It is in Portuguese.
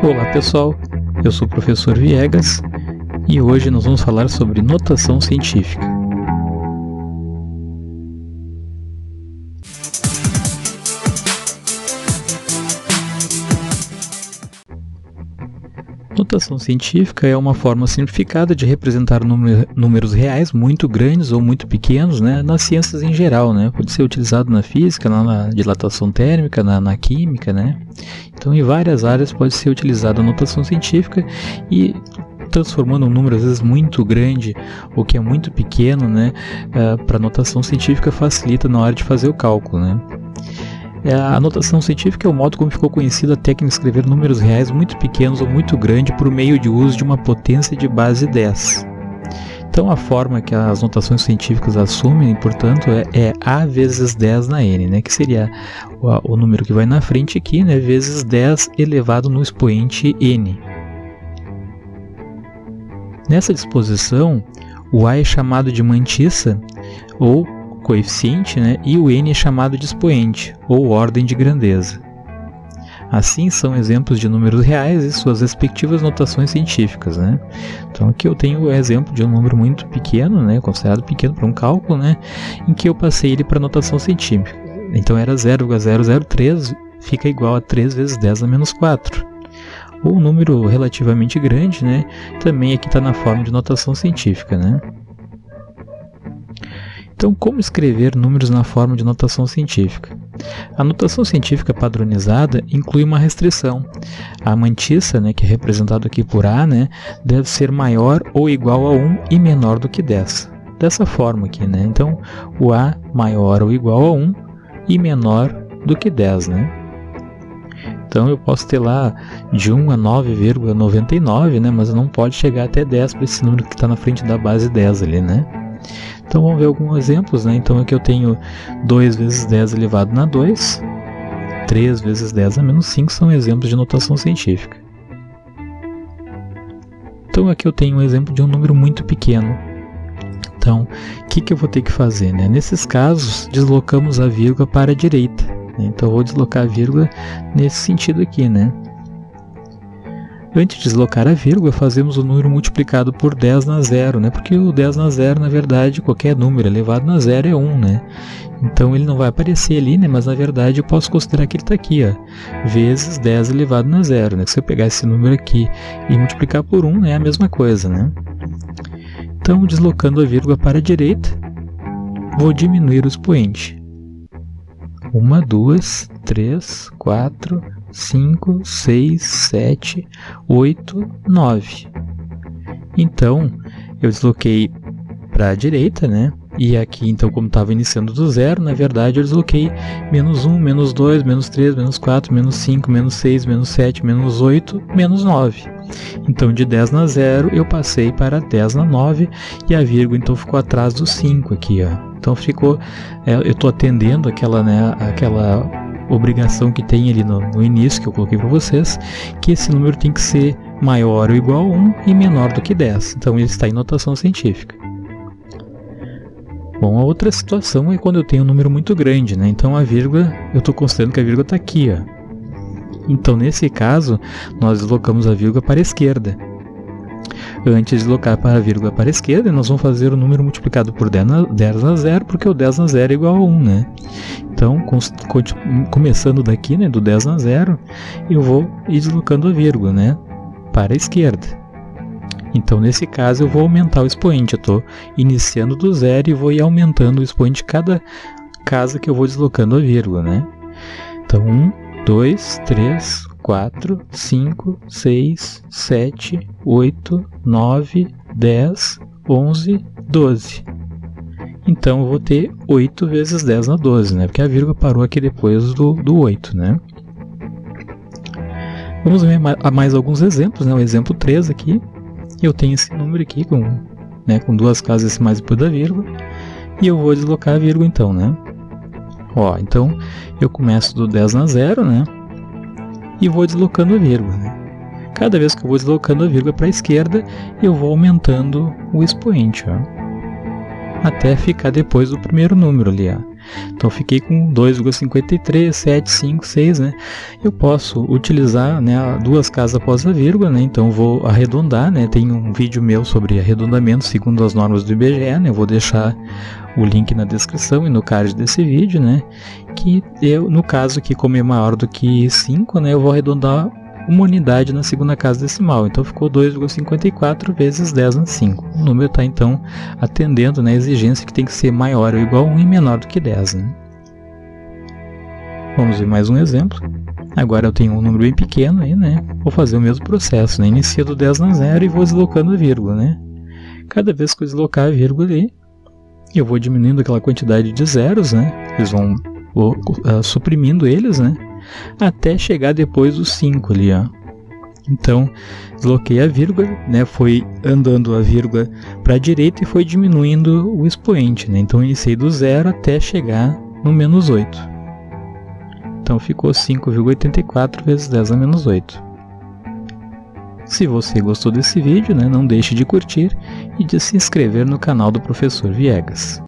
Olá pessoal, eu sou o professor Viegas e hoje nós vamos falar sobre notação científica. Notação científica é uma forma simplificada de representar números reais muito grandes ou muito pequenos, nas ciências em geral, Pode ser utilizado na física, na dilatação térmica, na química, Então, em várias áreas pode ser utilizada a notação científica e transformando um número às vezes muito grande ou que é muito pequeno, para a notação científica facilita na hora de fazer o cálculo, A notação científica é o modo como ficou conhecida a técnica de escrever números reais muito pequenos ou muito grandes por meio de uso de uma potência de base 10. Então a forma que as notações científicas assumem, portanto, é A vezes 10 na N, que seria o número que vai na frente aqui, vezes 10 elevado no expoente N. Nessa disposição, o A é chamado de mantissa, ou coeficiente, e o N é chamado de expoente, ou ordem de grandeza. Assim, são exemplos de números reais e suas respectivas notações científicas, Então, aqui eu tenho o exemplo de um número muito pequeno, considerado pequeno para um cálculo, em que eu passei ele para notação científica. Então, era 0,003, fica igual a 3 vezes 10 a menos 4. Ou um número relativamente grande, também aqui está na forma de notação científica, Então, como escrever números na forma de notação científica? A notação científica padronizada inclui uma restrição. A mantissa, que é representado aqui por A, deve ser maior ou igual a 1 e menor do que 10. Dessa forma aqui, Então, o A maior ou igual a 1 e menor do que 10, Então, eu posso ter lá de 1 a 9,99, mas não pode chegar até 10 para esse número que está na frente da base 10 ali, Então vamos ver alguns exemplos, Então aqui eu tenho 2 vezes 10 elevado na 2, 3 vezes 10 a menos 5 são exemplos de notação científica. Então aqui eu tenho um exemplo de um número muito pequeno. Então, o que eu vou ter que fazer? Nesses casos, deslocamos a vírgula para a direita. Então eu vou deslocar a vírgula nesse sentido aqui, Antes de deslocar a vírgula, fazemos o número multiplicado por 10 na zero, Porque o 10 na zero, na verdade, qualquer número elevado na zero é 1, Então ele não vai aparecer ali, mas na verdade eu posso considerar que ele está aqui, vezes 10 elevado na zero, Se eu pegar esse número aqui e multiplicar por 1, é a mesma coisa, Então, deslocando a vírgula para a direita, vou diminuir o expoente. 1, 2, 3, 4... 5, 6, 7, 8, 9. Então, eu desloquei para a direita, E aqui, então, como estava iniciando do zero, na verdade eu desloquei menos 1, menos 2, menos 3, menos 4, menos 5, menos 6, menos 7, menos 8, menos 9. Então, de 10 na 0, eu passei para 10 na 9 e a vírgula, então, ficou atrás do 5 aqui, Então, ficou, eu estou atendendo aquela obrigação que tem ali no início, que eu coloquei para vocês, que esse número tem que ser maior ou igual a 1 e menor do que 10. Então, ele está em notação científica. Bom, a outra situação é quando eu tenho um número muito grande, Então, a vírgula, eu estou considerando que a vírgula está aqui, Então, nesse caso, nós deslocamos a vírgula para a esquerda. Antes de deslocar para a vírgula para a esquerda, nós vamos fazer o número multiplicado por 10 na zero, porque o 10 na zero é igual a 1, Então, começando daqui, do 10 na zero, eu vou ir deslocando a vírgula, para a esquerda. Então, nesse caso, eu vou aumentar o expoente. Eu estou iniciando do zero e vou ir aumentando o expoente de cada casa que eu vou deslocando a vírgula, Então, 1, 2, 3, 4, 5, 6, 7, 8, 9, 10, 11, 12. Então, eu vou ter 8 vezes 10 na 12, Porque a vírgula parou aqui depois do 8, Vamos ver mais alguns exemplos, O exemplo 3 aqui. Eu tenho esse número aqui com duas casas decimais depois da vírgula. E eu vou deslocar a vírgula, então, Então, eu começo do 10 na 0, E vou deslocando a vírgula, Cada vez que eu vou deslocando a vírgula para a esquerda, eu vou aumentando o expoente, até ficar depois do primeiro número ali, Então fiquei com 2,53, 7, 5, 6, né? Eu posso utilizar, né, duas casas após a vírgula, né? Então vou arredondar, né? Tem um vídeo meu sobre arredondamento segundo as normas do IBGE, né? Eu vou deixar o link na descrição e no card desse vídeo, né? Que eu, no caso que como é maior do que 5, né? Eu vou arredondar uma unidade na segunda casa decimal, então ficou 2,54 vezes 10 na 5. O número está então atendendo, né, a exigência que tem que ser maior ou igual a 1 e menor do que 10. Né? Vamos ver mais um exemplo. Agora eu tenho um número bem pequeno aí, né? Vou fazer o mesmo processo, né? Inicia do 10 na 0 e vou deslocando a vírgula, né? Cada vez que eu deslocar a vírgula ali, eu vou diminuindo aquela quantidade de zeros, né? Eles vão suprimindo eles, né? Até chegar depois do 5 ali, ó. Então, desloquei a vírgula, né? Foi andando a vírgula para a direita e foi diminuindo o expoente, né? Então, iniciei do 0 até chegar no menos 8. Então, ficou 5,84 vezes 10 a menos 8. Se você gostou desse vídeo, né? Não deixe de curtir e de se inscrever no canal do Professor Viegas.